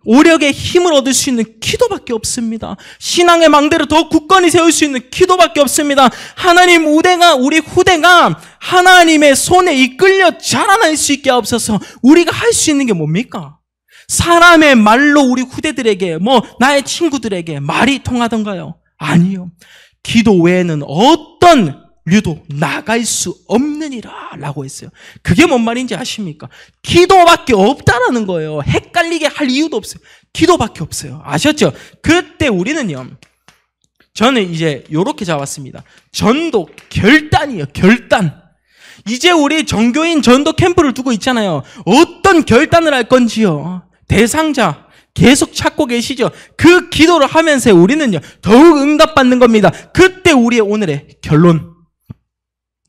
오력의 힘을 얻을 수 있는 기도밖에 없습니다. 신앙의 망대를 더 굳건히 세울 수 있는 기도밖에 없습니다. 하나님, 우리 후대가 하나님의 손에 이끌려 자라날 수 있게 하옵소서. 우리가 할 수 있는 게 뭡니까? 사람의 말로 우리 후대들에게, 나의 친구들에게 말이 통하던가요? 아니요. 기도 외에는 어떤 류도 나갈 수 없느니라 라고 했어요. 그게 뭔 말인지 아십니까? 기도밖에 없다라는 거예요. 헷갈리게 할 이유도 없어요. 기도밖에 없어요. 아셨죠? 그때 우리는요, 저는 이제 요렇게 잡았습니다. 전도 결단이에요. 결단. 이제 우리 정교인 전도 캠프를 두고 있잖아요. 어떤 결단을 할 건지요, 대상자 계속 찾고 계시죠? 그 기도를 하면서 우리는요, 더욱 응답받는 겁니다. 그때 우리의 오늘의 결론.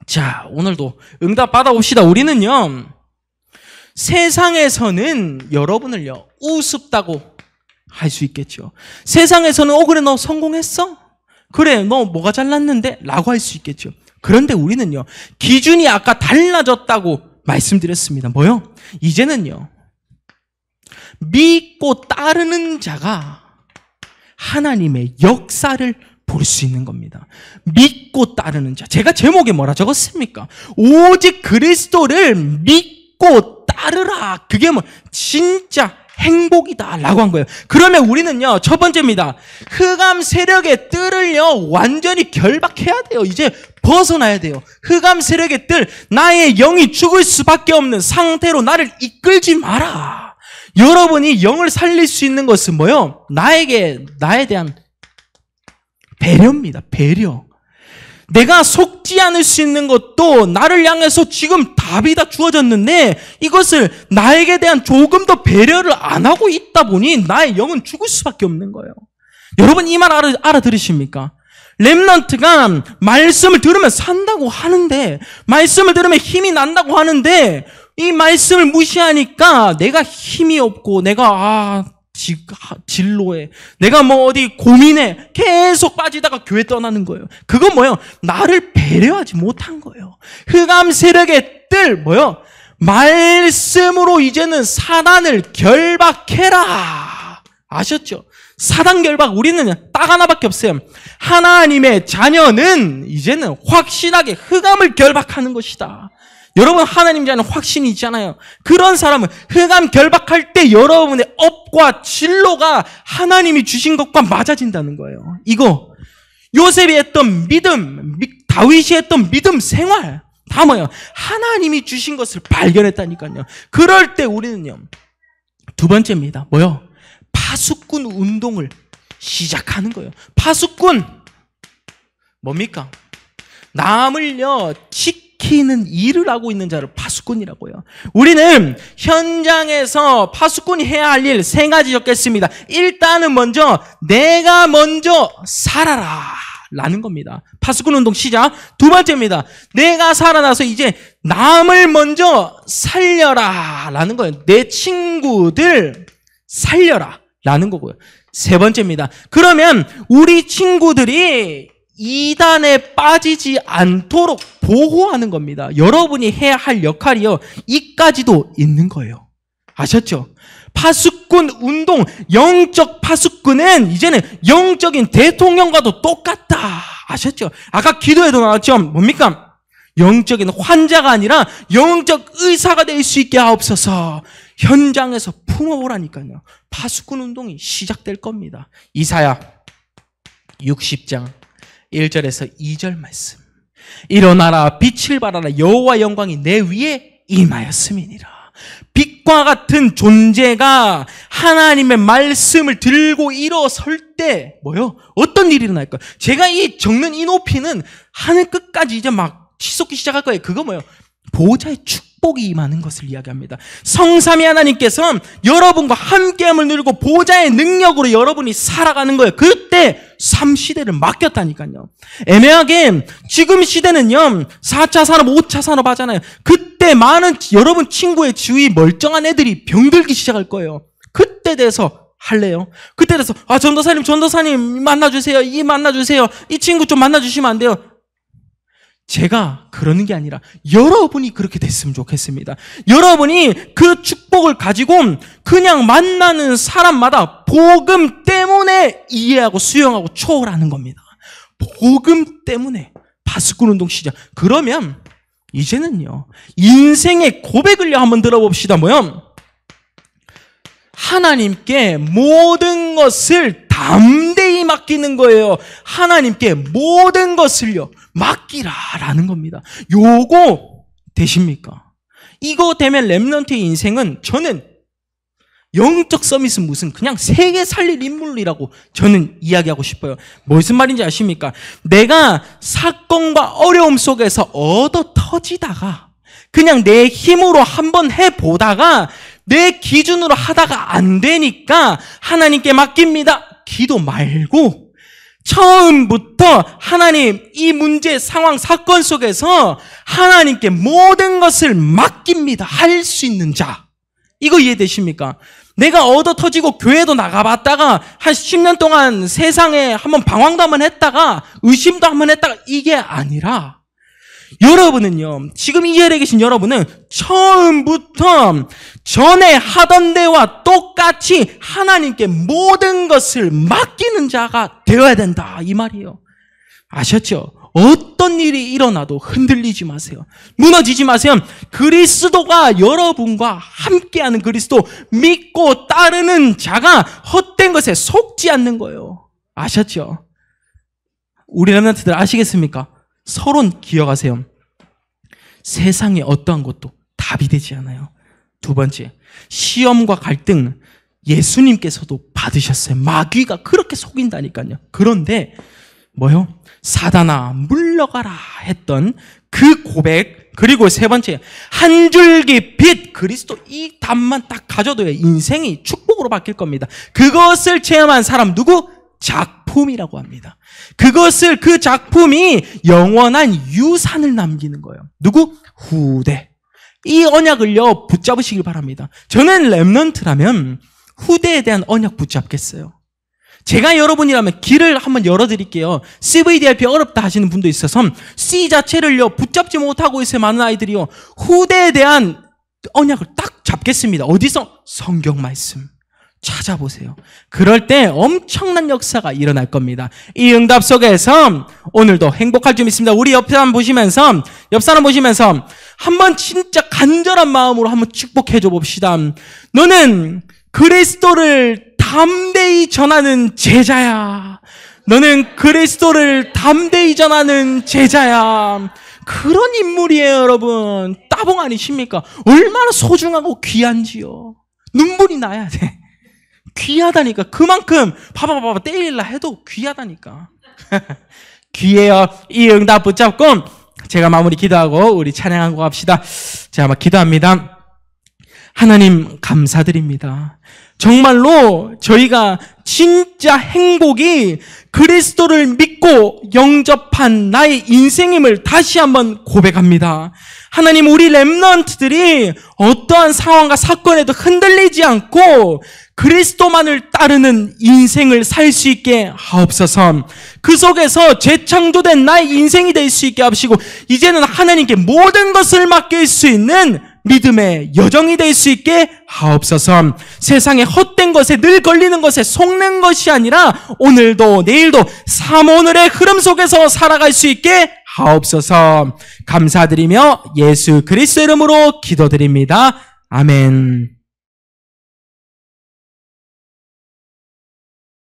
자, 오늘도 응답 받아봅시다. 우리는요, 세상에서는 여러분을요, 우습다고 할 수 있겠죠. 세상에서는 그래, 너 성공했어? 그래, 너 뭐가 잘났는데? 라고 할 수 있겠죠. 그런데 우리는요, 기준이 아까 달라졌다고 말씀드렸습니다. 뭐요? 이제는요, 믿고 따르는 자가 하나님의 역사를 볼 수 있는 겁니다. 믿고 따르는 자. 제가 제목에 뭐라 적었습니까? 오직 그리스도를 믿고 따르라. 그게 진짜 행복이다 라고 한 거예요. 그러면 우리는요, 첫 번째입니다. 흑암 세력의 뜰을요, 완전히 결박해야 돼요. 이제 벗어나야 돼요. 흑암 세력의 뜰, 나의 영이 죽을 수밖에 없는 상태로 나를 이끌지 마라. 여러분이 영을 살릴 수 있는 것은 뭐요? 나에 대한 배려입니다. 배려. 내가 속지 않을 수 있는 것도 나를 향해서 지금 답이 다 주어졌는데 이것을 나에게 대한 조금 더 배려를 안 하고 있다 보니 나의 영은 죽을 수밖에 없는 거예요. 여러분, 이 말 알아들으십니까? 렘넌트가 말씀을 들으면 산다고 하는데, 말씀을 들으면 힘이 난다고 하는데, 이 말씀을 무시하니까 내가 힘이 없고 내가 진로에 내가 어디 고민에 계속 빠지다가 교회 떠나는 거예요. 그건 뭐예요? 나를 배려하지 못한 거예요. 흑암 세력의 뜰 뭐예요? 말씀으로 이제는 사단을 결박해라. 아셨죠? 사단 결박 우리는 딱 하나밖에 없어요. 하나님의 자녀는 이제는 확실하게 흑암을 결박하는 것이다. 여러분 하나님 자녀는 확신이 있잖아요. 그런 사람은 흑암 결박할 때 여러분의 업과 진로가 하나님이 주신 것과 맞아진다는 거예요. 이거 요셉이 했던 믿음, 다윗이 했던 믿음 생활 다 뭐예요? 하나님이 주신 것을 발견했다니까요. 그럴 때 우리는요. 두 번째입니다. 뭐요? 파수꾼 운동을 시작하는 거예요. 파수꾼 뭡니까? 남을요 지키는 일을 하고 있는 자를 파수꾼이라고요. 우리는 현장에서 파수꾼이 해야 할 일 세 가지 적겠습니다. 일단은 먼저 내가 먼저 살아라 라는 겁니다. 파수꾼 운동 시작. 두 번째입니다. 내가 살아나서 이제 남을 먼저 살려라 라는 거예요. 내 친구들 살려라 라는 거고요. 세 번째입니다. 그러면 우리 친구들이 이단에 빠지지 않도록 보호하는 겁니다. 여러분이 해야 할 역할이요. 이까지도 있는 거예요. 아셨죠? 파수꾼 운동, 영적 파수꾼은 이제는 영적인 대통령과도 똑같다. 아셨죠? 아까 기도에도 나왔죠? 뭡니까? 영적인 환자가 아니라 영적 의사가 될 수 있게 하옵소서. 현장에서 품어보라니까요. 파수꾼 운동이 시작될 겁니다. 이사야 60장 1절에서 2절 말씀. 일어나라 빛을 발하라 여호와 영광이 내 위에 임하였음이니라. 빛과 같은 존재가 하나님의 말씀을 들고 일어설 때 뭐요? 어떤 일이 일어날까요? 제가 이 적는 이 높이는 하늘 끝까지 이제 막 치솟기 시작할 거예요. 그거 뭐예요? 보호자의 축복이 임하는 것을 이야기합니다. 성삼위 하나님께서 여러분과 함께함을 누리고 보호자의 능력으로 여러분이 살아가는 거예요. 그때 3시대를 맡겼다니까요. 애매하게 지금 시대는요 4차 산업, 5차 산업 하잖아요. 그때 많은 여러분 친구의 주위 멀쩡한 애들이 병들기 시작할 거예요. 그때 돼서 할래요? 그때 돼서 전도사님 만나주세요. 이 만나주세요. 이 친구 좀 만나주시면 안 돼요? 제가 그러는 게 아니라 여러분이 그렇게 됐으면 좋겠습니다. 여러분이 그 축복을 가지고 그냥 만나는 사람마다 복음 때문에 이해하고 수용하고 초월하는 겁니다. 복음 때문에 파수꾼 운동 시작. 그러면 이제는요 인생의 고백을 한번 들어봅시다. 뭐요? 하나님께 모든 것을 담대히 맡기는 거예요. 하나님께 모든 것을요 맡기라라는 겁니다. 요거 되십니까? 이거 되면 렘넌트의 인생은 저는 영적 서밋은 무슨 그냥 세계 살릴 인물이라고 저는 이야기하고 싶어요. 무슨 말인지 아십니까? 내가 사건과 어려움 속에서 얻어 터지다가 그냥 내 힘으로 한번 해보다가 내 기준으로 하다가 안 되니까 하나님께 맡깁니다. 기도 말고 처음부터 하나님 이 문제 상황 사건 속에서 하나님께 모든 것을 맡깁니다. 할 수 있는 자. 이거 이해되십니까? 내가 얻어 터지고 교회도 나가봤다가 한 10년 동안 세상에 한번 방황도 한번 했다가 의심도 한번 했다가 이게 아니라 여러분은요 지금 이 자리에 계신 여러분은 처음부터 전에 하던 데와 똑같이 하나님께 모든 것을 맡기는 자가 되어야 된다 이 말이에요. 아셨죠? 어떤 일이 일어나도 흔들리지 마세요. 무너지지 마세요. 그리스도가 여러분과 함께하는 그리스도 믿고 따르는 자가 헛된 것에 속지 않는 거예요. 아셨죠? 우리 렘넌트들 아시겠습니까? 서론 기억하세요. 세상에 어떠한 것도 답이 되지 않아요. 두 번째, 시험과 갈등 예수님께서도 받으셨어요. 마귀가 그렇게 속인다니까요. 그런데 뭐요? 사단아 물러가라 했던 그 고백, 그리고 세 번째 한 줄기 빛 그리스도, 이 답만 딱 가져도 인생이 축복으로 바뀔 겁니다. 그것을 체험한 사람 누구? 작품이라고 합니다. 그것을, 그 작품이 영원한 유산을 남기는 거예요. 누구? 후대. 이 언약을요 붙잡으시길 바랍니다. 저는 렘넌트라면 후대에 대한 언약 붙잡겠어요. 제가 여러분이라면 길을 한번 열어드릴게요. CVDIP 어렵다 하시는 분도 있어서 C 자체를요 붙잡지 못하고 있어요. 많은 아이들이요. 후대에 대한 언약을 딱 잡겠습니다. 어디서? 성경 말씀. 찾아보세요. 그럴 때 엄청난 역사가 일어날 겁니다. 이 응답 속에서 오늘도 행복할 줄 믿습니다. 우리 옆 사람 보시면서 한번 진짜 간절한 마음으로 한번 축복해 줘 봅시다. 너는 그리스도를 담대히 전하는 제자야. 너는 그리스도를 담대히 전하는 제자야. 그런 인물이에요, 여러분. 따봉 아니십니까? 얼마나 소중하고 귀한지요. 눈물이 나야 돼. 귀하다니까. 그만큼 봐봐 때릴라 해도 귀하다니까. 귀해요. 이 응답 붙잡고 제가 마무리 기도하고 우리 찬양하고 갑시다. 제가 막 기도합니다. 하나님 감사드립니다. 정말로 저희가 진짜 행복이 그리스도를 믿고 영접한 나의 인생임을 다시 한번 고백합니다. 하나님, 우리 렘넌트들이 어떠한 상황과 사건에도 흔들리지 않고 그리스도만을 따르는 인생을 살 수 있게 하옵소서. 그 속에서 재창조된 나의 인생이 될 수 있게 하시고 이제는 하나님께 모든 것을 맡길 수 있는 믿음의 여정이 될 수 있게 하옵소서. 세상의 헛된 것에 늘 걸리는 것에 속는 것이 아니라 오늘도 내일도 삶 오늘의 흐름 속에서 살아갈 수 있게 하옵소서. 감사드리며 예수 그리스도 이름으로 기도드립니다. 아멘.